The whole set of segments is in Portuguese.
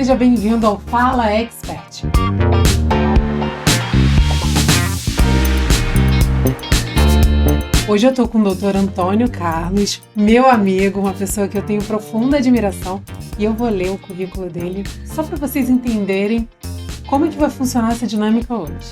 Seja bem-vindo ao Fala Expert. Hoje eu tô com o Dr. Antônio Carlos, meu amigo, uma pessoa que eu tenho profunda admiração, e eu vou ler o currículo dele só para vocês entenderem como é que vai funcionar essa dinâmica hoje.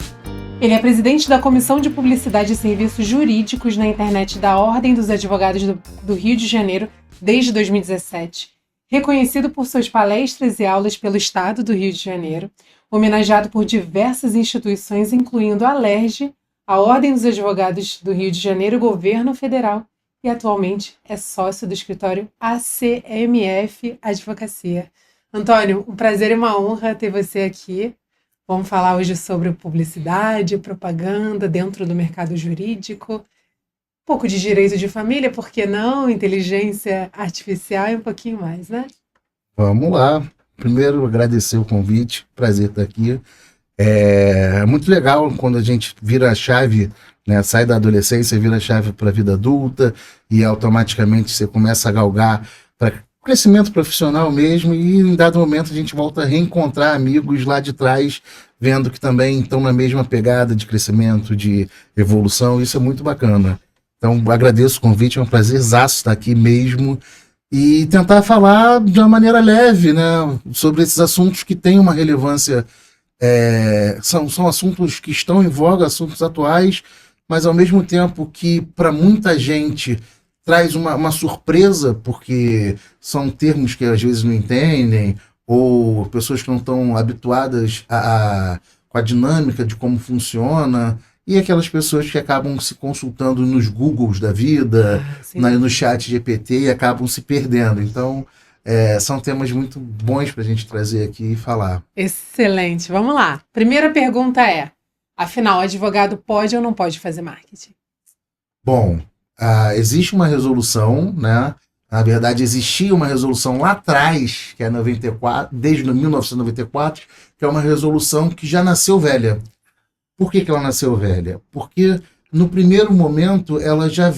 Ele é presidente da Comissão de Publicidade e Serviços Jurídicos na internet da Ordem dos Advogados do Rio de Janeiro desde 2017, reconhecido por suas palestras e aulas pelo Estado do Rio de Janeiro, homenageado por diversas instituições, incluindo a Alerj, a Ordem dos Advogados do Rio de Janeiro, o Governo Federal, e atualmente é sócio do escritório ACMF Advocacia. Antônio, um prazer e uma honra ter você aqui. Vamos falar hoje sobre publicidade, propaganda dentro do mercado jurídico, um pouco de direito de família, por que não? Inteligência artificial e um pouquinho mais, né? Vamos lá. Primeiro, agradecer o convite, prazer estar aqui. É muito legal quando a gente vira a chave, né, sai da adolescência, vira a chave para a vida adulta e automaticamente você começa a galgar para crescimento profissional mesmo, e em dado momento a gente volta a reencontrar amigos lá de trás, vendo que também estão na mesma pegada de crescimento, de evolução. Isso é muito bacana. Então agradeço o convite, é um prazerzaço estar aqui mesmo e tentar falar de uma maneira leve, né, sobre esses assuntos que têm uma relevância. São assuntos que estão em voga, assuntos atuais, mas ao mesmo tempo que para muita gente traz uma surpresa, porque são termos que às vezes não entendem, ou pessoas que não estão habituadas com a dinâmica de como funciona, e aquelas pessoas que acabam se consultando nos Googles da vida, no chat GPT, e acabam se perdendo. Então, são temas muito bons para a gente trazer aqui e falar. Excelente, vamos lá. Primeira pergunta é, afinal, advogado pode ou não pode fazer marketing? Bom, existe uma resolução, né? Na verdade, existia uma resolução lá atrás, que é 94, desde 1994, que é uma resolução que já nasceu velha. Por que ela nasceu velha? Porque no primeiro momento ela já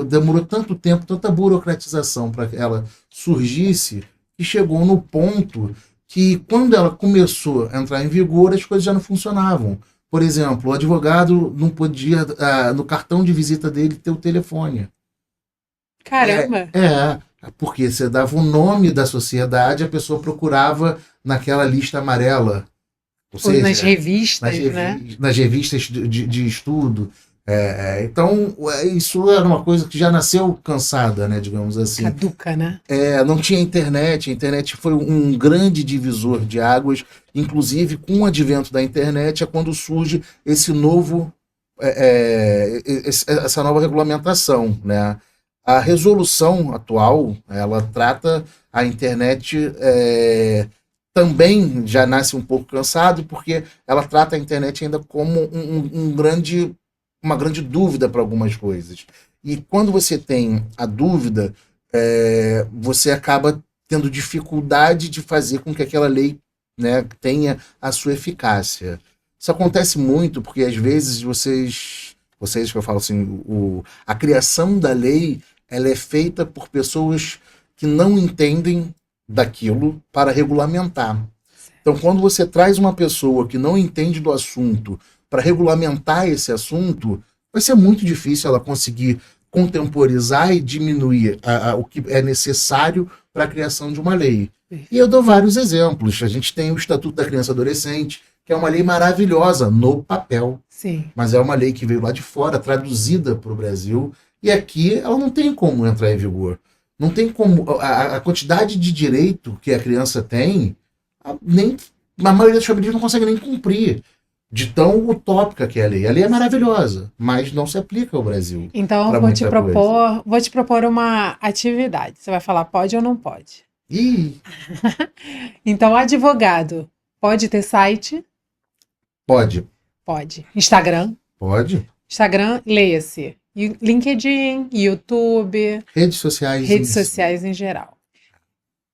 demorou tanto tempo, tanta burocratização para que ela surgisse, que chegou no ponto que quando ela começou a entrar em vigor, as coisas já não funcionavam. Por exemplo, o advogado não podia, no cartão de visita dele, ter o telefone. Caramba! Porque você dava o nome da sociedade, a pessoa procurava naquela lista amarela. Ou seja, nas revistas, né? Nas revistas de estudo. Então, isso era uma coisa que já nasceu cansada, né, digamos assim. Caduca, né? Não tinha internet. A internet foi um grande divisor de águas. Inclusive, com o advento da internet, é quando surge esse novo, essa nova regulamentação, né? A resolução atual, ela trata a internet... também já nasce um pouco cansado, porque ela trata a internet ainda como uma grande dúvida para algumas coisas. E quando você tem a dúvida, você acaba tendo dificuldade de fazer com que aquela lei, né, tenha a sua eficácia. Isso acontece muito porque, às vezes, vocês que eu falo assim, a criação da lei, ela é feita por pessoas que não entendem daquilo para regulamentar. Então, quando você traz uma pessoa que não entende do assunto para regulamentar esse assunto, vai ser muito difícil ela conseguir contemporizar e diminuir o que é necessário para a criação de uma lei. E eu dou vários exemplos. A gente tem o Estatuto da Criança e Adolescente, que é uma lei maravilhosa no papel. Sim. Mas é uma lei que veio lá de fora, traduzida para o Brasil, e aqui ela não tem como entrar em vigor. Não tem como. A quantidade de direito que a criança tem, a maioria das famílias não consegue nem cumprir. De tão utópica que é a lei. A lei é maravilhosa, mas não se aplica ao Brasil. Então, vou te propor uma atividade. Você vai falar pode ou não pode? Então, advogado pode ter site? Pode. Pode. Instagram? Pode. Instagram, leia-se. LinkedIn, YouTube. Redes sociais em geral.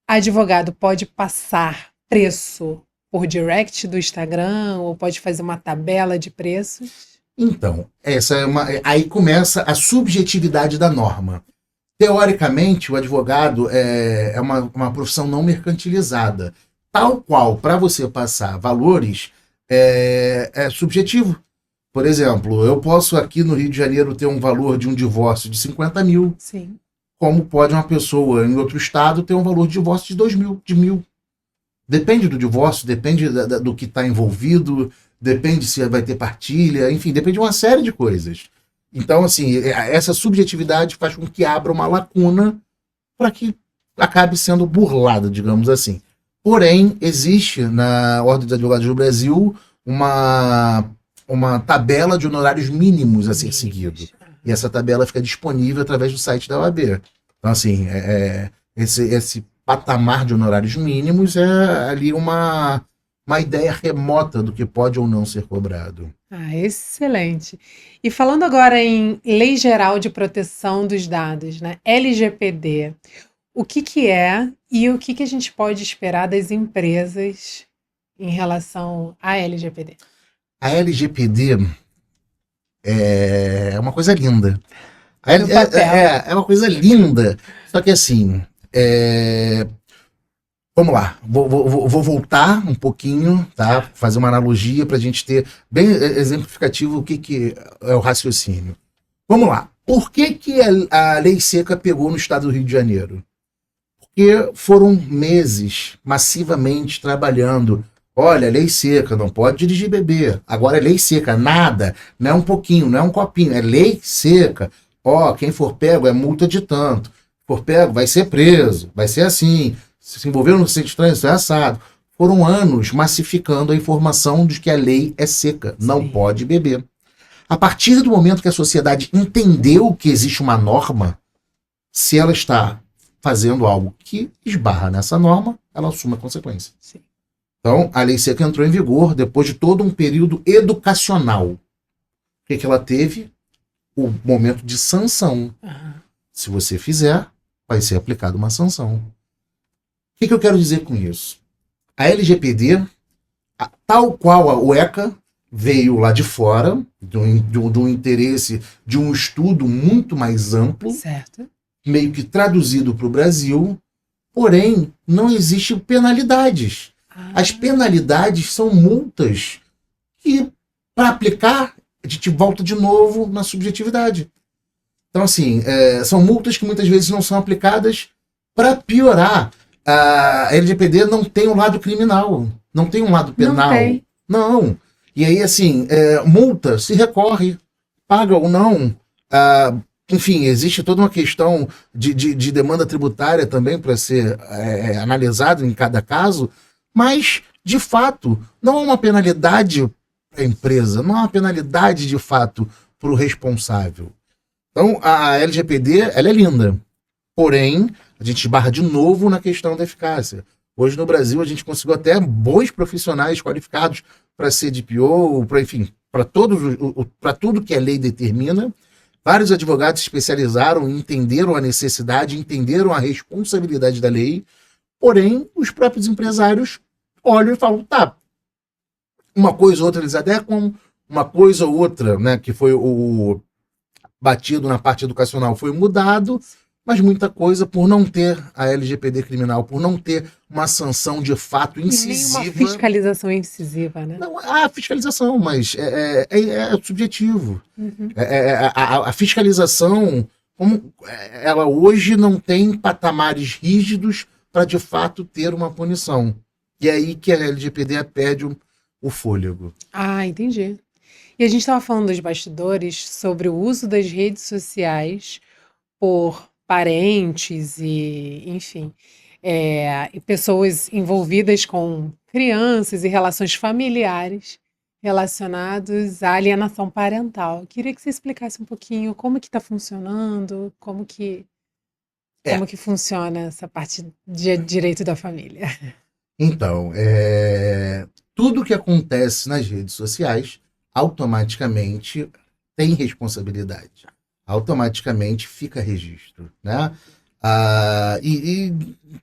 Advogado pode passar preço por direct do Instagram ou pode fazer uma tabela de preços? Então, aí começa a subjetividade da norma. Teoricamente, o advogado é uma profissão não mercantilizada. tal qual para você passar valores é subjetivo. Por exemplo, eu posso aqui no Rio de Janeiro ter um valor de um divórcio de 50 mil, Sim. como pode uma pessoa em outro estado ter um valor de divórcio de 2 mil, de 1.000. Depende do divórcio, depende do que está envolvido, depende se vai ter partilha, enfim, depende de uma série de coisas. Então, assim, essa subjetividade faz com que abra uma lacuna para que acabe sendo burlada, digamos assim. Porém, existe na Ordem dos Advogados do Brasil uma tabela de honorários mínimos a ser seguido. E essa tabela fica disponível através do site da OAB. Então, assim, esse patamar de honorários mínimos é ali uma ideia remota do que pode ou não ser cobrado. Ah, excelente. E falando agora em Lei Geral de Proteção dos Dados, né? LGPD, o que é e o que a gente pode esperar das empresas em relação à LGPD? A LGPD é uma coisa linda. É uma coisa linda. Só que assim, vamos lá, vou voltar um pouquinho, tá? Fazer uma analogia para a gente ter bem exemplificativo o que é o raciocínio. Vamos lá. Por que a lei seca pegou no estado do Rio de Janeiro? Porque foram meses massivamente trabalhando. Olha, lei seca, não pode dirigir bebê. Agora é lei seca, nada, não é um pouquinho, não é um copinho, é lei seca. Ó, quem for pego é multa de tanto. For pego, vai ser preso, vai ser assim. Se envolver no centro de trânsito é assado. Foram anos massificando a informação de que a lei é seca, não pode beber. A partir do momento que a sociedade entendeu que existe uma norma, se ela está fazendo algo que esbarra nessa norma, ela assume a consequência. Sim. Então, a lei seca entrou em vigor depois de todo um período educacional. O que ela teve? O momento de sanção. Uhum. Se você fizer, vai ser aplicada uma sanção. O que eu quero dizer com isso? A LGPD, tal qual a UECA, veio lá de fora, do interesse de um estudo muito mais amplo, certo, meio que traduzido para o Brasil, porém, não existem penalidades. As penalidades são multas que, para aplicar, a gente volta de novo na subjetividade. Então, assim, são multas que muitas vezes não são aplicadas. Para piorar, a LGPD não tem um lado criminal, não tem um lado penal. Não. E aí, assim, multa, se recorre, paga ou não. Enfim, existe toda uma questão de demanda tributária também para ser analisado em cada caso, mas, de fato, não há uma penalidade para a empresa, não há uma penalidade, de fato, para o responsável. Então, a LGPD, ela é linda, porém, a gente esbarra de novo na questão da eficácia. Hoje, no Brasil, a gente conseguiu até bons profissionais qualificados para ser DPO, para tudo que a lei determina. Vários advogados se especializaram, entenderam a necessidade, entenderam a responsabilidade da lei, porém, os próprios empresários olham e falam, tá, uma coisa ou outra eles adequam, uma coisa ou outra, né, que foi o batido na parte educacional foi mudado, mas muita coisa, por não ter a LGPD criminal, por não ter uma sanção de fato incisiva. Nem uma fiscalização incisiva, né? Não, há fiscalização, mas é subjetivo. Uhum. A fiscalização, ela hoje não tem patamares rígidos para de fato ter uma punição. E é aí que a LGPD perde o fôlego. Ah, entendi. E a gente estava falando dos bastidores sobre o uso das redes sociais por parentes e, enfim, e pessoas envolvidas com crianças e relações familiares relacionados à alienação parental. Eu queria que você explicasse um pouquinho como que está funcionando, como que funciona essa parte de direito da família. Então, tudo que acontece nas redes sociais automaticamente tem responsabilidade. Automaticamente fica registro, né? E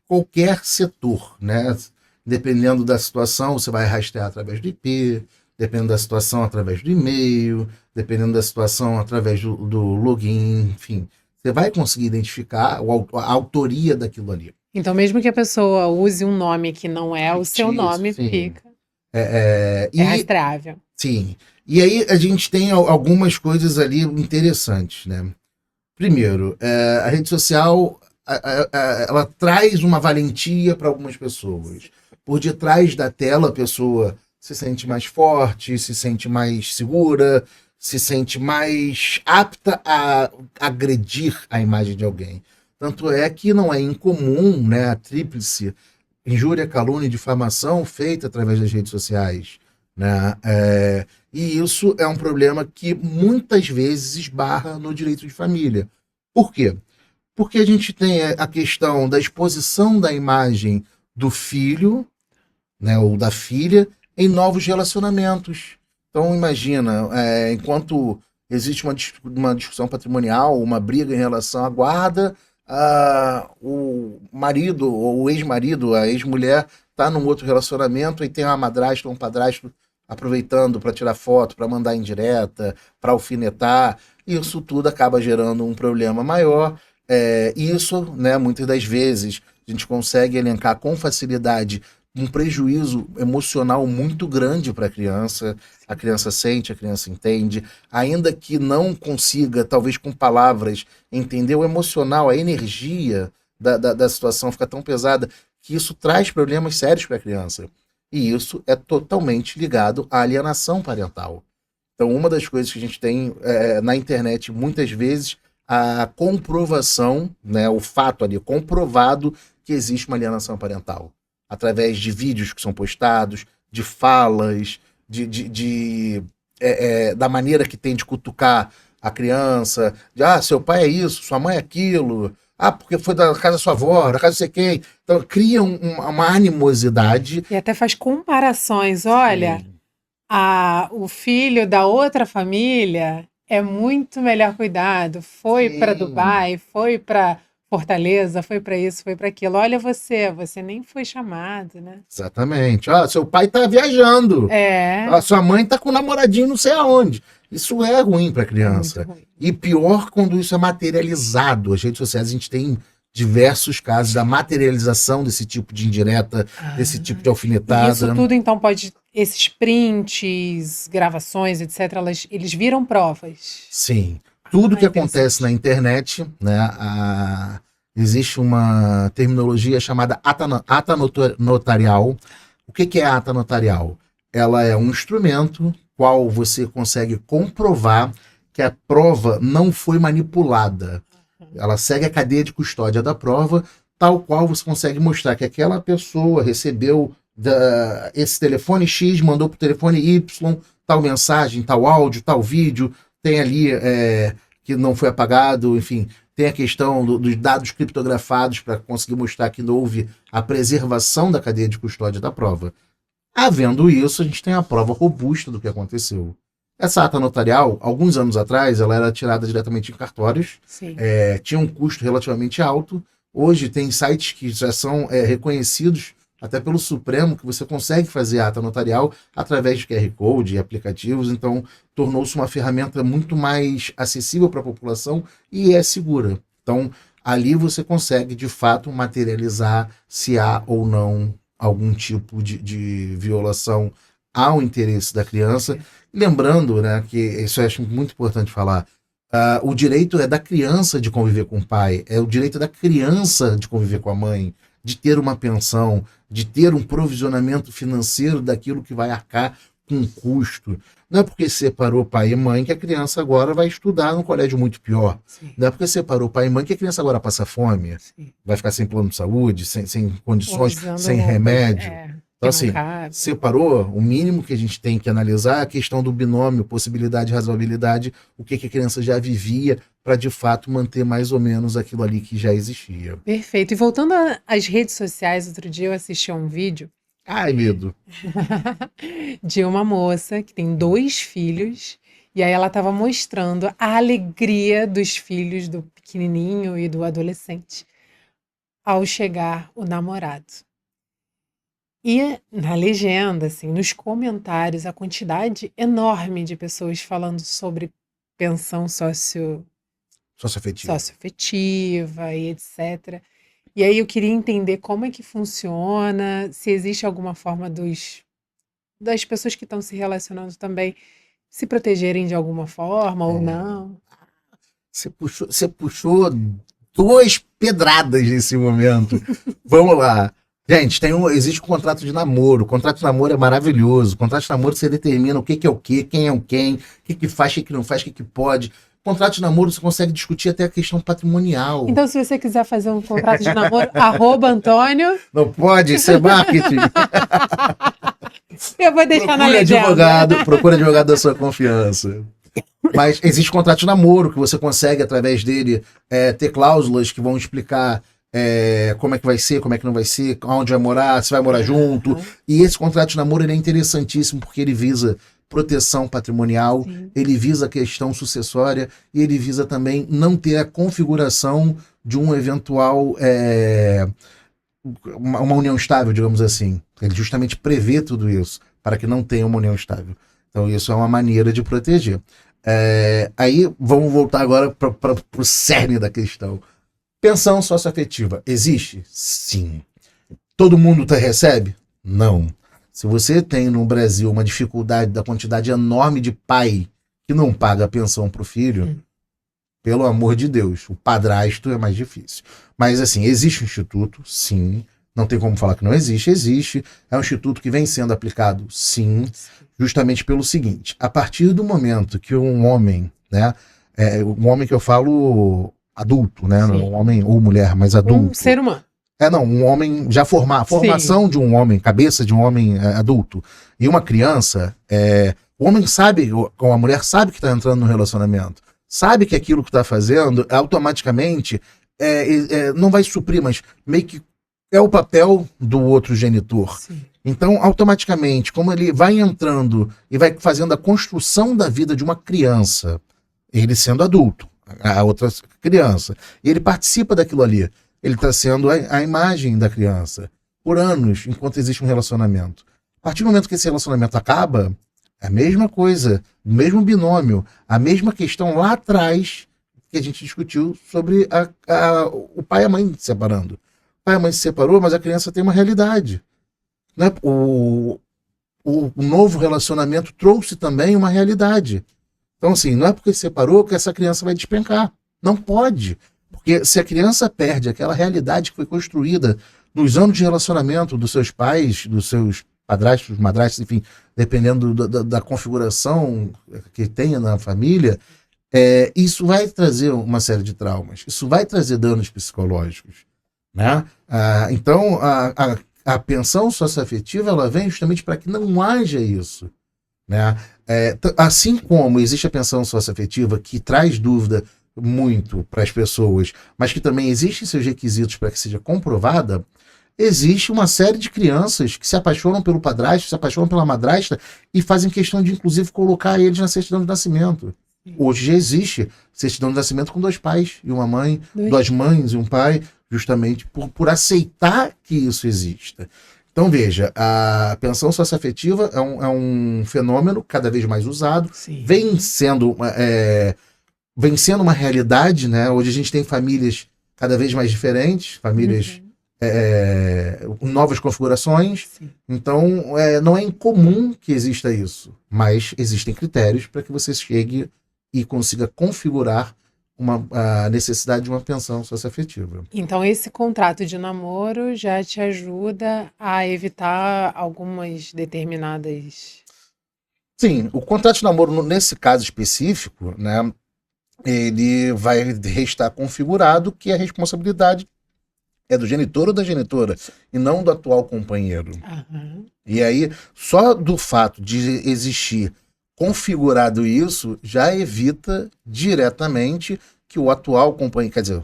qualquer setor, né? Dependendo da situação, você vai rastrear através do IP, dependendo da situação, através do e-mail, dependendo da situação, através do login, enfim. Você vai conseguir identificar a autoria daquilo ali. Então, mesmo que a pessoa use um nome que não é o seu nome, Sim. fica. É É rastreável. sim. E aí a gente tem algumas coisas ali interessantes, né? Primeiro, a rede social ela traz uma valentia para algumas pessoas. Por detrás da tela, a pessoa se sente mais forte, se sente mais segura, se sente mais apta a agredir a imagem de alguém. Tanto é que não é incomum, né, a tríplice injúria, calúnia e difamação feita através das redes sociais, né? E isso é um problema que muitas vezes esbarra no direito de família. Por quê? Porque a gente tem a questão da exposição da imagem do filho, né, ou da filha, em novos relacionamentos. Então, imagina, enquanto existe uma discussão patrimonial, uma briga em relação à guarda, o marido, ou o ex-marido, a ex-mulher, está num outro relacionamento e tem uma madrasta ou um padrasto aproveitando para tirar foto, para mandar indireta, para alfinetar. Isso tudo acaba gerando um problema maior. Isso, né, muitas das vezes, a gente consegue elencar com facilidade um prejuízo emocional muito grande para a criança sente, a criança entende, ainda que não consiga, talvez com palavras, entender o emocional, a energia da situação fica tão pesada que isso traz problemas sérios para a criança. E isso é totalmente ligado à alienação parental. Então, uma das coisas que a gente tem na internet, muitas vezes, a comprovação, né, o fato ali, comprovado que existe uma alienação parental através de vídeos que são postados, de falas, da maneira que tem de cutucar a criança, de seu pai é isso, sua mãe é aquilo, porque foi da casa da sua avó, da casa de sei quem. Então cria uma animosidade. E até faz comparações. Olha, Sim. o filho da outra família é muito melhor cuidado. Foi para Dubai, foi para Fortaleza, foi para isso, foi para aquilo. Olha você nem foi chamado, né? Exatamente. Seu pai tá viajando. É. Sua mãe tá com um namoradinho não sei aonde. Isso é ruim para a criança. É muito ruim. E pior quando isso é materializado. As redes sociais, a gente tem diversos casos da materialização desse tipo de indireta, desse tipo de alfinetada. E isso tudo, então, esses prints, gravações, etc., eles viram provas. Sim. Tudo que acontece na internet, né, existe uma terminologia chamada ata notarial. O que é a ata notarial? Ela é um instrumento qual você consegue comprovar que a prova não foi manipulada. Ela segue a cadeia de custódia da prova, tal qual você consegue mostrar que aquela pessoa recebeu esse telefone X, mandou para o telefone Y, tal mensagem, tal áudio, tal vídeo, tem ali que não foi apagado, enfim, tem a questão dos dados criptografados para conseguir mostrar que não houve a preservação da cadeia de custódia da prova. Havendo isso, a gente tem a prova robusta do que aconteceu. Essa ata notarial, alguns anos atrás, ela era tirada diretamente em cartórios, tinha um custo relativamente alto. Hoje tem sites que já são reconhecidos até pelo Supremo, que você consegue fazer ata notarial através de QR Code e aplicativos, então tornou-se uma ferramenta muito mais acessível para a população e é segura. Então, ali você consegue, de fato, materializar se há ou não algum tipo de violação ao interesse da criança. Lembrando, né, que isso eu acho muito importante falar, o direito é da criança de conviver com o pai, é o direito da criança de conviver com a mãe, de ter uma pensão, de ter um provisionamento financeiro daquilo que vai arcar com um custo. Não é porque separou pai e mãe que a criança agora vai estudar num colégio muito pior. Sim. Não é porque separou pai e mãe que a criança agora passa fome, vai ficar sem plano de saúde, sem condições, sem remédio. Então, assim, separou, o mínimo que a gente tem que analisar é a questão do binômio, possibilidade e razoabilidade, o que a criança já vivia, para de fato manter mais ou menos aquilo ali que já existia. Perfeito. E voltando às redes sociais, outro dia eu assisti a um vídeo. Ai, medo. De uma moça que tem 2 filhos, e aí ela estava mostrando a alegria dos filhos, do pequenininho e do adolescente, ao chegar o namorado. E na legenda, assim, nos comentários, a quantidade enorme de pessoas falando sobre pensão socioafetiva e etc. E aí eu queria entender como é que funciona, se existe alguma forma das pessoas que estão se relacionando também se protegerem de alguma forma ou não. Você puxou duas pedradas nesse momento. Vamos lá. Gente, existe um contrato de namoro. O contrato de namoro é maravilhoso. O contrato de namoro você determina o que é o que, quem é o quem, o que faz, o que não faz, o que pode. O contrato de namoro você consegue discutir até a questão patrimonial. Então, se você quiser fazer um contrato de namoro, @Antônio. Não pode, isso é marketing. Eu vou deixar na legenda. Procure advogado da sua confiança. Mas existe contrato de namoro que você consegue, através dele, ter cláusulas que vão explicar como é que vai ser, como é que não vai ser, onde vai morar, se vai morar junto. E esse contrato de namoro ele é interessantíssimo porque ele visa proteção patrimonial, Sim. ele visa a questão sucessória e ele visa também não ter a configuração de um eventual... uma união estável, digamos assim. Ele justamente prevê tudo isso, para que não tenha uma união estável. Então isso é uma maneira de proteger. Aí vamos voltar agora para o cerne da questão. Pensão socioafetiva existe? Sim. Todo mundo recebe? Não. Se você tem no Brasil uma dificuldade da quantidade enorme de pai que não paga pensão para o filho, pelo amor de Deus, o padrasto é mais difícil. Mas assim, existe um instituto? Sim. Não tem como falar que não existe. Existe. É um instituto que vem sendo aplicado? Sim. Justamente pelo seguinte, a partir do momento que um homem, né, um homem que eu falo adulto, né, um homem ou mulher, mas adulto. Um ser humano. Um homem já formação de um homem, cabeça de um homem adulto. E uma criança, o homem sabe, ou a mulher sabe que está entrando no relacionamento. Sabe que aquilo que está fazendo, automaticamente, não vai suprir, mas meio que é o papel do outro genitor. Sim. Então, automaticamente, como ele vai entrando e vai fazendo a construção da vida de uma criança, ele sendo adulto, a outra criança, e ele participa daquilo ali. Ele está sendo a imagem da criança por anos, enquanto existe um relacionamento. A partir do momento que esse relacionamento acaba, é a mesma coisa, o mesmo binômio, a mesma questão lá atrás que a gente discutiu sobre o pai e a mãe se separando. O pai e a mãe se separou, mas a criança tem uma realidade. Né? O novo relacionamento trouxe também uma realidade. Então, assim, não é porque se separou que essa criança vai despencar. Não pode. Porque se a criança perde aquela realidade que foi construída nos anos de relacionamento dos seus pais, dos seus padrastos, madrastos, enfim, dependendo da configuração que tenha na família, isso vai trazer uma série de traumas. Isso vai trazer danos psicológicos. Né? Então, a pensão socioafetiva ela vem justamente para que não haja isso. Né? Assim como existe a pensão socioafetiva que traz dúvida muito para as pessoas, mas que também existem seus requisitos para que seja comprovada, existe uma série de crianças que se apaixonam pelo padrasto, se apaixonam pela madrasta e fazem questão de, inclusive, colocar eles na certidão de nascimento. Hoje já existe certidão de nascimento com 2 pais e uma mãe, 2 mães e um pai, justamente por aceitar que isso exista. Então, veja, a pensão socioafetiva é um fenômeno cada vez mais usado, vem sendo uma realidade, né? Hoje a gente tem famílias cada vez mais diferentes, famílias com novas configurações. Sim. Então, não é incomum que exista isso, mas existem critérios para que você chegue e consiga configurar a necessidade de uma pensão socioafetiva. Então, esse contrato de namoro já te ajuda a evitar algumas determinadas... Sim, o contrato de namoro, nesse caso específico, né, ele vai estar configurado que a responsabilidade é do genitor ou da genitora, e não do atual companheiro. Uhum. E aí, só do fato de existir configurado isso, já evita diretamente que o atual companheiro, quer dizer,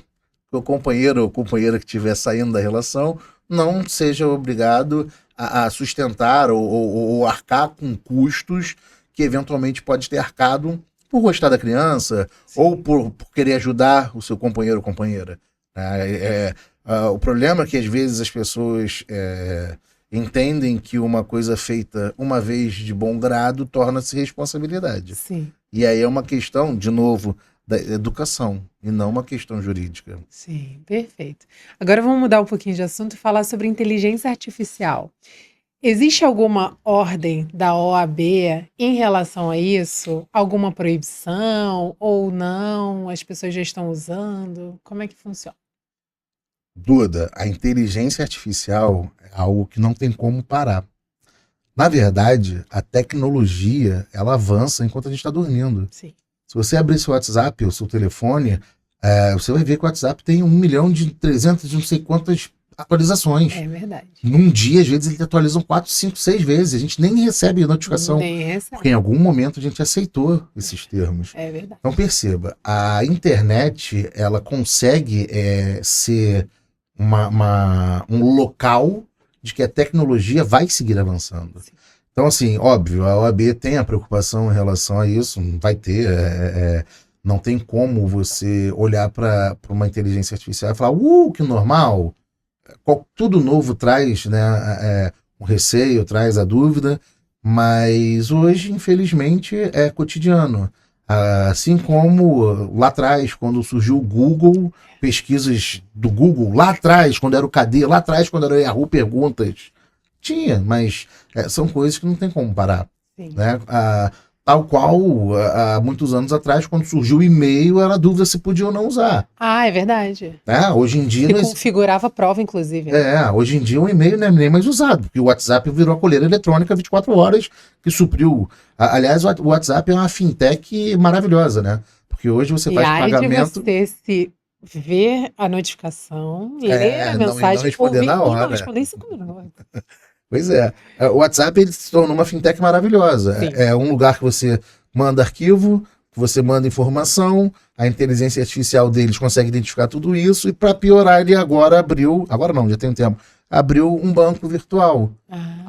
que o companheiro ou companheira que estiver saindo da relação não seja obrigado a sustentar ou arcar com custos que eventualmente pode ter arcado por gostar da criança. Sim. Ou por querer ajudar o seu companheiro ou companheira. O problema é que às vezes as pessoas entendem que uma coisa feita uma vez de bom grado torna-se responsabilidade. Sim. E aí é uma questão, de novo, da educação e não uma questão jurídica. Sim, perfeito. Agora vamos mudar um pouquinho de assunto e falar sobre inteligência artificial. Existe alguma ordem da OAB em relação a isso? Alguma proibição ou não? As pessoas já estão usando? Como é que funciona? Duda, a inteligência artificial é algo que não tem como parar. Na verdade, a tecnologia, ela avança enquanto a gente está dormindo. Sim. Se você abrir seu WhatsApp ou seu telefone, você vai ver que o WhatsApp tem 1.300.000 de não sei quantas atualizações. É verdade. Num dia, às vezes, eles atualizam 4, 5, 6 vezes. A gente nem recebe notificação. Nem recebe. Porque em algum momento a gente aceitou esses termos. É verdade. Então perceba, a internet, ela consegue ser um local de que a tecnologia vai seguir avançando. Sim. Então, assim, óbvio, a OAB tem a preocupação em relação a isso, vai ter, não tem como você olhar para uma inteligência artificial e falar, que normal, tudo novo traz, né, um receio, traz a dúvida, mas hoje, infelizmente, é cotidiano. Assim como lá atrás, quando surgiu o Google, pesquisas do Google, lá atrás, quando era o KD, lá atrás, quando era o Yahoo Perguntas, tinha, mas são coisas que não tem como parar. Sim. Né? Tal qual, há muitos anos atrás, quando surgiu o e-mail, era dúvida se podia ou não usar. Ah, é verdade. Hoje em dia... Se configurava a prova, inclusive. Né? Hoje em dia o e-mail não é nem mais usado, porque o WhatsApp virou a coleira eletrônica 24 horas, que supriu... Aliás, o WhatsApp é uma fintech maravilhosa, né? Porque hoje você faz pagamento... de você ver a notificação, ler a mensagem, não responder na hora. E não responder em 5 minutos. Pois é. O WhatsApp ele se tornou uma fintech maravilhosa. Sim. É um lugar que você manda arquivo, que você manda informação, a inteligência artificial deles consegue identificar tudo isso, e para piorar, ele agora não, já tem um tempo, abriu um banco virtual.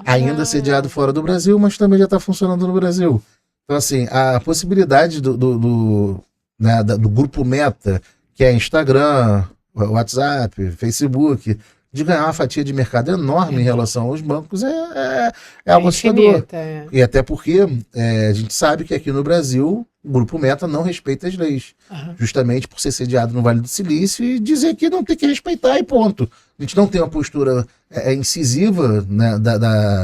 Ainda sediado fora do Brasil, mas também já está funcionando no Brasil. Então, assim, a possibilidade do grupo Meta, que é Instagram, WhatsApp, Facebook, de ganhar uma fatia de mercado enorme em relação aos bancos é algo assustador. E até porque a gente sabe que aqui no Brasil o Grupo Meta não respeita as leis. Justamente por ser sediado no Vale do Silício e dizer que não tem que respeitar e ponto. A gente não tem uma postura incisiva, né,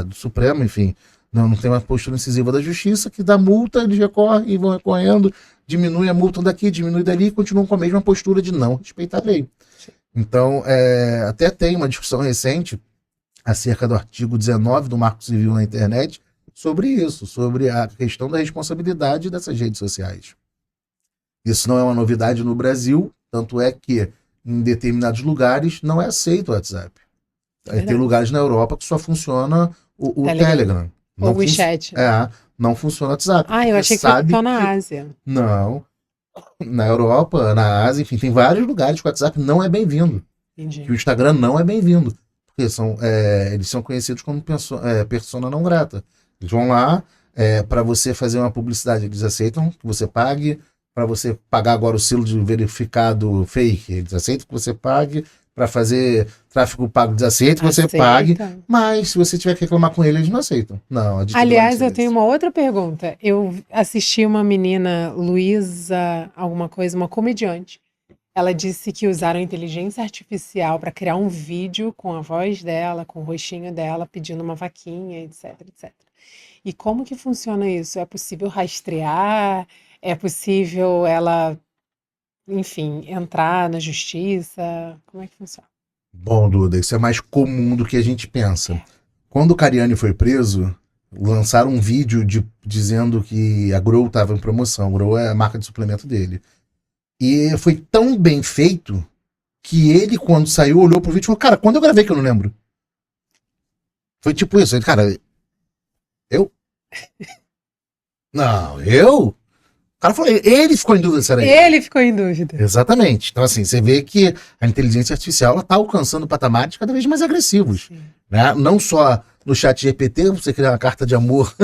do Supremo, enfim. Não tem uma postura incisiva da Justiça, que dá multa, eles recorrem e vão recorrendo, diminui a multa daqui, diminui dali e continuam com a mesma postura de não respeitar a lei. Então, até tem uma discussão recente acerca do artigo 19 do Marco Civil na internet sobre isso, sobre a questão da responsabilidade dessas redes sociais. Isso não é uma novidade no Brasil, tanto é que em determinados lugares não é aceito o WhatsApp. Tem lugares na Europa que só funciona o Telegram. Ou o WeChat. Não funciona o WhatsApp. Eu achei que só na Ásia. Não. Na Europa, na Ásia, enfim, tem vários lugares que o WhatsApp não é bem-vindo. Entendi. Que o Instagram não é bem-vindo. Porque eles são conhecidos como persona não grata. Eles vão lá, para você fazer uma publicidade, eles aceitam que você pague. Para você pagar agora o selo de verificado fake, eles aceitam que você pague. Para fazer tráfego pago, eles aceitam que você pague. Mas se você tiver que reclamar com eles não aceitam. Não, aliás, eu tenho uma outra pergunta. Eu assisti uma menina, Luísa, alguma coisa, uma comediante. Ela disse que usaram inteligência artificial para criar um vídeo com a voz dela, com o rostinho dela, pedindo uma vaquinha, etc, etc. E como que funciona isso? É possível rastrear? É possível ela, enfim, entrar na justiça? Como é que funciona? Bom, Duda, isso é mais comum do que a gente pensa. Quando o Cariani foi preso, lançaram um vídeo dizendo que a Grow estava em promoção. A Grow é a marca de suplemento dele. E foi tão bem feito que ele, quando saiu, olhou pro vídeo e falou, cara, quando eu gravei que eu não lembro? Foi tipo isso. Ele, cara, eu? Não, eu? O cara falou, ele ficou em dúvida se era ele. Ele ficou em dúvida. Exatamente. Então, assim, você vê que a inteligência artificial está alcançando patamares cada vez mais agressivos. Né? Não só no chat GPT, você criar uma carta de amor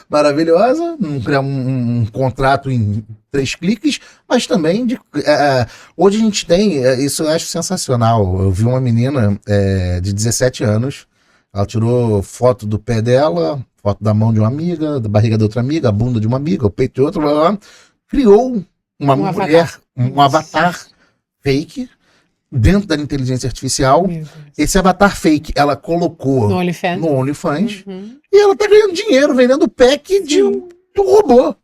maravilhosa, criar um contrato em 3 cliques, mas também hoje a gente tem, isso eu acho sensacional. Eu vi uma menina de 17 anos, ela tirou foto do pé dela, foto da mão de uma amiga, da barriga da outra amiga, a bunda de uma amiga, o peito de outra, blá, blá, criou uma mulher um avatar fake dentro da inteligência artificial. Esse avatar fake ela colocou no OnlyFans e ela tá ganhando dinheiro vendendo o pack do robô.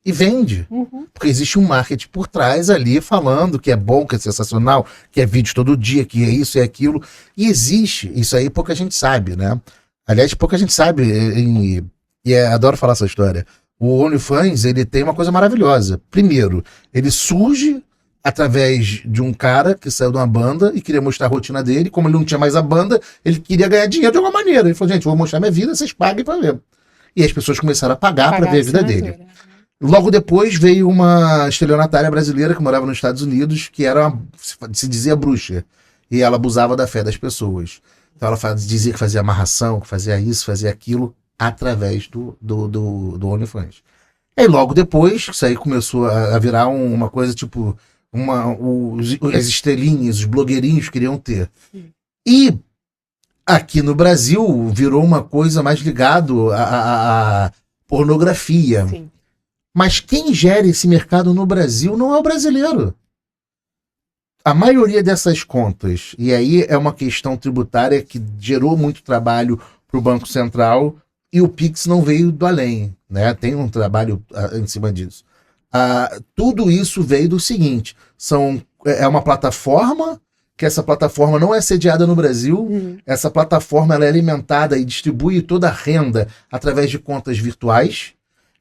E vende. Porque existe um marketing por trás ali falando que é bom, que é sensacional, que é vídeo todo dia, que é isso e aquilo. E existe. Isso aí pouca gente sabe, né? Aliás, pouca gente sabe. Adoro falar essa história. O OnlyFans, ele tem uma coisa maravilhosa. Primeiro, ele surge através de um cara que saiu de uma banda e queria mostrar a rotina dele. Como ele não tinha mais a banda, ele queria ganhar dinheiro de alguma maneira. Ele falou, gente, vou mostrar minha vida, vocês paguem pra ver. E as pessoas começaram a pagar pra ver a vida dele. Logo depois veio uma estelionatária brasileira que morava nos Estados Unidos, que era, se dizia bruxa, e ela abusava da fé das pessoas. Então ela dizia que fazia amarração, que fazia isso, fazia aquilo, através do OnlyFans. E logo depois, isso aí começou a virar uma coisa tipo, as estrelinhas, os blogueirinhos queriam ter. E aqui no Brasil virou uma coisa mais ligado à pornografia. Sim. Mas quem gera esse mercado no Brasil não é o brasileiro. A maioria dessas contas, e aí é uma questão tributária que gerou muito trabalho para o Banco Central e o Pix não veio do além, né? Tem um trabalho em cima disso. Tudo isso veio do seguinte, é uma plataforma, que essa plataforma não é sediada no Brasil, essa plataforma ela é alimentada e distribui toda a renda através de contas virtuais.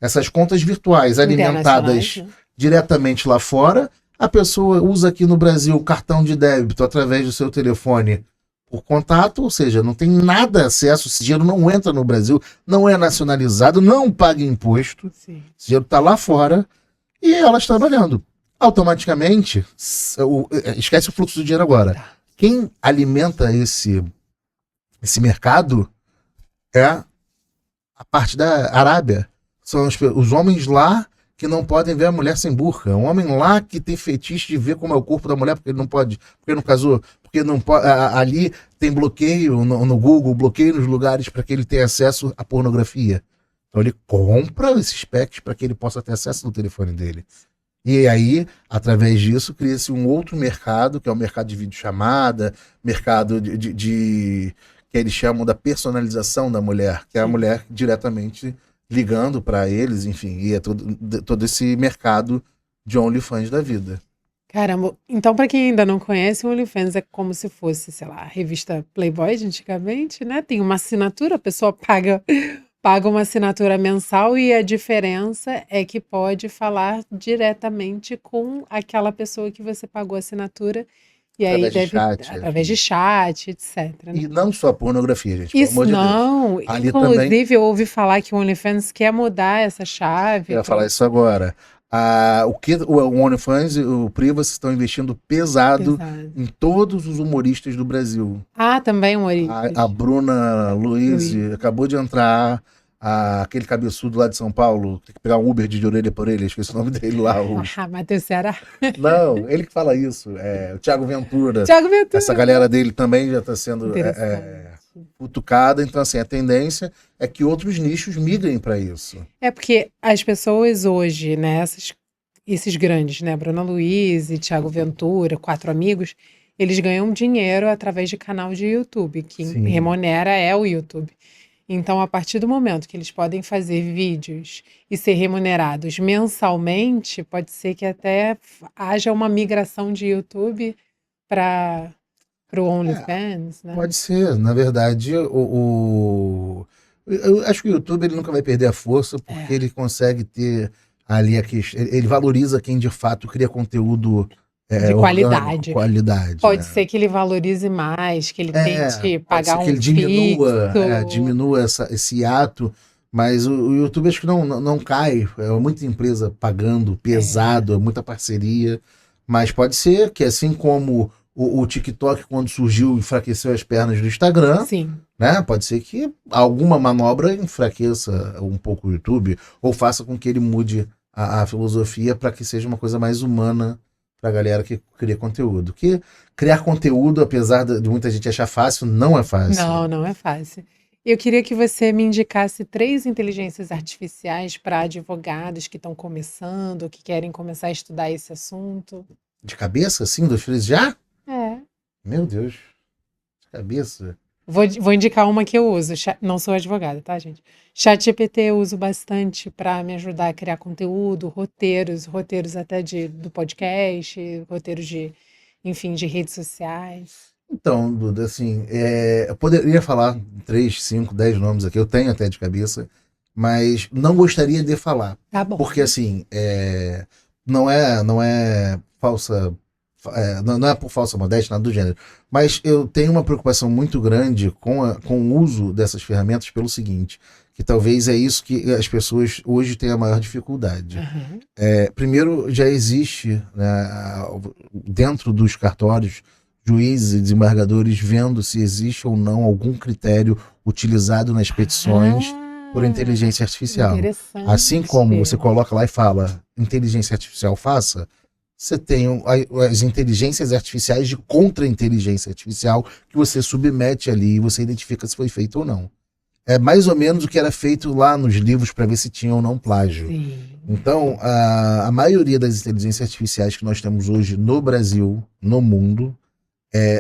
Essas contas virtuais alimentadas diretamente lá fora, a pessoa usa aqui no Brasil o cartão de débito através do seu telefone por contato, ou seja, não tem nada acesso, esse dinheiro não entra no Brasil, não é nacionalizado, não paga imposto, esse dinheiro está lá fora e elas trabalhando. Automaticamente, esquece o fluxo do dinheiro agora. Quem alimenta esse mercado é a parte da Arábia. São os homens lá que não podem ver a mulher sem burca. Um homem lá que tem fetiche de ver como é o corpo da mulher porque ele não pode, porque não casou, porque não pode. Ali tem bloqueio no Google, bloqueio nos lugares para que ele tenha acesso à pornografia. Então ele compra esses packs para que ele possa ter acesso no telefone dele. E aí, através disso, cria-se um outro mercado, que é o mercado de videochamada, mercado que eles chamam da personalização da mulher, que é a mulher diretamente ligando para eles, enfim, e é todo esse mercado de OnlyFans da vida. Caramba, então para quem ainda não conhece, o OnlyFans é como se fosse, sei lá, a revista Playboy de antigamente, né? Tem uma assinatura, a pessoa paga uma assinatura mensal e a diferença é que pode falar diretamente com aquela pessoa que você pagou a assinatura. E aí através de chat, etc. Né? E não só pornografia, gente. Isso pelo amor de Deus. Ali inclusive, também... eu ouvi falar que o OnlyFans quer mudar essa chave. Eu ia falar isso agora. O OnlyFans e o Privacy estão investindo pesado em todos os humoristas do Brasil. Também humoristas. A Bruna Luiz acabou de entrar. Aquele cabeçudo lá de São Paulo, tem que pegar um Uber de orelha por orelha, esqueci o nome dele lá. Matheus Ceará. Não, ele que fala isso. O Thiago Ventura. Essa galera dele também já está sendo cutucada. Então, assim, a tendência é que outros nichos migrem para isso. É porque as pessoas hoje, né, esses grandes, né, Bruna Luiz e Thiago Ventura, 4 amigos, eles ganham dinheiro através de canal de YouTube. Quem remunera é o YouTube. Então, a partir do momento que eles podem fazer vídeos e ser remunerados mensalmente, pode ser que até haja uma migração de YouTube para o OnlyFans, né? Pode ser. Na verdade, eu acho que o YouTube ele nunca vai perder a força, porque ele consegue ter ali ele valoriza quem de fato cria conteúdo de qualidade. Pode né? ser que ele valorize mais, que ele tente pagar que ele diminua esse ato, mas o YouTube acho que não cai. É muita empresa pagando pesado, é muita parceria, mas pode ser que assim como o TikTok, quando surgiu, enfraqueceu as pernas do Instagram, né? Pode ser que alguma manobra enfraqueça um pouco o YouTube, ou faça com que ele mude a filosofia para que seja uma coisa mais humana para a galera que cria conteúdo. Que criar conteúdo, apesar de muita gente achar fácil, não é fácil. Não é fácil. Eu queria que você me indicasse 3 inteligências artificiais para advogados que estão começando, que querem começar a estudar esse assunto. De cabeça, assim, 2, 3 já? É. Meu Deus. De cabeça. Vou indicar uma que eu uso. Não sou advogada, tá, gente? ChatGPT eu uso bastante para me ajudar a criar conteúdo, roteiros até do podcast, roteiros enfim, de redes sociais. Então, Duda, assim, eu poderia falar 3, 5, 10 nomes aqui, eu tenho até de cabeça, mas não gostaria de falar. Tá bom. Porque, assim, não é falsa. Não é por falsa modéstia, nada do gênero. Mas eu tenho uma preocupação muito grande com o uso dessas ferramentas pelo seguinte, que talvez é isso que as pessoas hoje têm a maior dificuldade. Uhum. Primeiro, já existe, né, dentro dos cartórios, juízes e desembargadores vendo se existe ou não algum critério utilizado nas petições por inteligência artificial. Interessante. Assim como você coloca lá e fala inteligência artificial faça, você tem as inteligências artificiais de contra-inteligência artificial que você submete ali e você identifica se foi feito ou não. É mais ou menos o que era feito lá nos livros para ver se tinha ou não plágio. Sim. Então, a maioria das inteligências artificiais que nós temos hoje no Brasil, no mundo,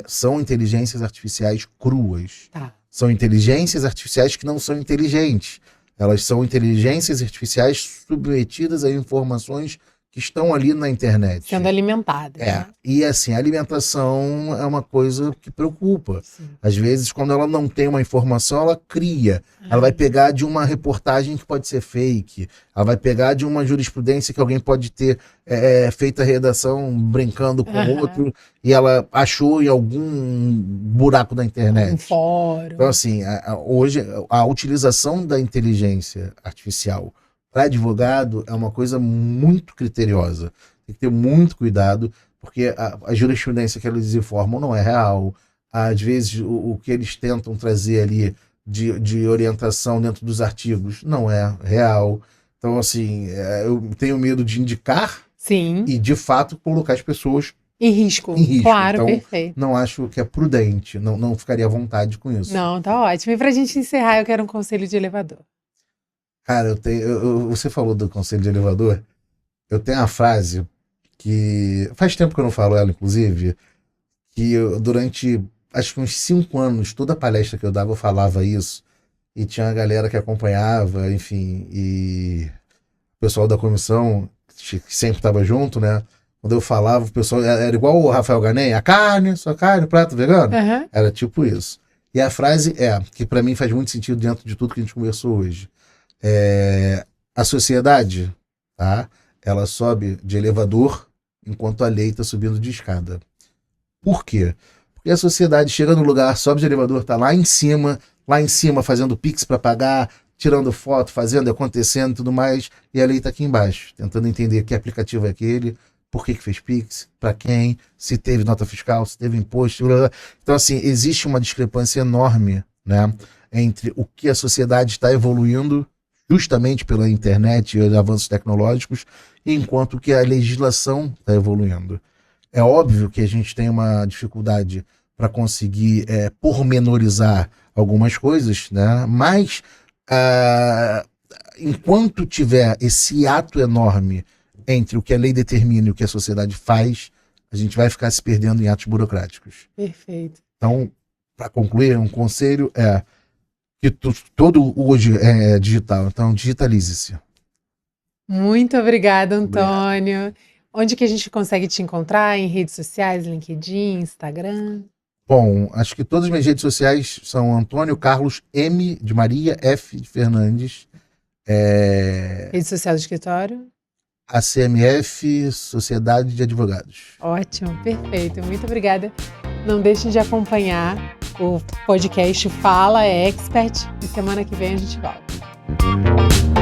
são inteligências artificiais cruas. Tá. São inteligências artificiais que não são inteligentes. Elas são inteligências artificiais submetidas a informações que estão ali na internet. Sendo alimentadas. Né? E assim, a alimentação é uma coisa que preocupa. Sim. Às vezes, quando ela não tem uma informação, ela cria. Ela vai pegar de uma reportagem que pode ser fake. Ela vai pegar de uma jurisprudência que alguém pode ter feito a redação brincando com outro e ela achou em algum buraco da internet. Um fórum. Então, assim, hoje a utilização da inteligência artificial para advogado é uma coisa muito criteriosa. Tem que ter muito cuidado, porque a jurisprudência que eles informam não é real. Às vezes, o que eles tentam trazer ali de orientação dentro dos artigos não é real. Então, assim, eu tenho medo de indicar Sim. E, de fato, colocar as pessoas em risco. Claro, então, perfeito. Não acho que é prudente, não ficaria à vontade com isso. Não, tá ótimo. E pra gente encerrar, eu quero um conselho de elevador. Cara, você falou do conselho de elevador. Eu tenho uma frase que faz tempo que eu não falo ela, inclusive, que durante acho que uns 5 anos, toda palestra que eu dava eu falava isso, e tinha uma galera que acompanhava, enfim, e o pessoal da comissão, que sempre estava junto, né? Quando eu falava, o pessoal era igual o Rafael Ganem, a carne, sua carne, prato vegano. Uhum. Era tipo isso. E a frase que para mim faz muito sentido dentro de tudo que a gente conversou hoje. A sociedade, tá? Ela sobe de elevador enquanto a lei está subindo de escada. Por quê? Porque a sociedade chega no lugar, sobe de elevador, tá lá em cima fazendo pix para pagar, tirando foto, fazendo, acontecendo e tudo mais, e a lei tá aqui embaixo, tentando entender que aplicativo é aquele, por que fez pix, para quem, se teve nota fiscal, se teve imposto, blá, blá. Então, assim, existe uma discrepância enorme, né, entre o que a sociedade está evoluindo justamente pela internet e os avanços tecnológicos, enquanto que a legislação está evoluindo. É óbvio que a gente tem uma dificuldade para conseguir pormenorizar algumas coisas, né? Mas enquanto tiver esse ato enorme entre o que a lei determina e o que a sociedade faz, a gente vai ficar se perdendo em atos burocráticos. Perfeito. Então, para concluir, um conselho que todo hoje é digital, então digitalize-se. Muito obrigada, Antônio. Obrigado. Onde que a gente consegue te encontrar? Em redes sociais, LinkedIn, Instagram? Bom, acho que todas as minhas redes sociais são Antônio Carlos M de Maria, F de Fernandes. Rede social do escritório? ACMF, Sociedade de Advogados. Ótimo, perfeito. Muito obrigada. Não deixem de acompanhar o podcast Fala Expert e semana que vem a gente volta.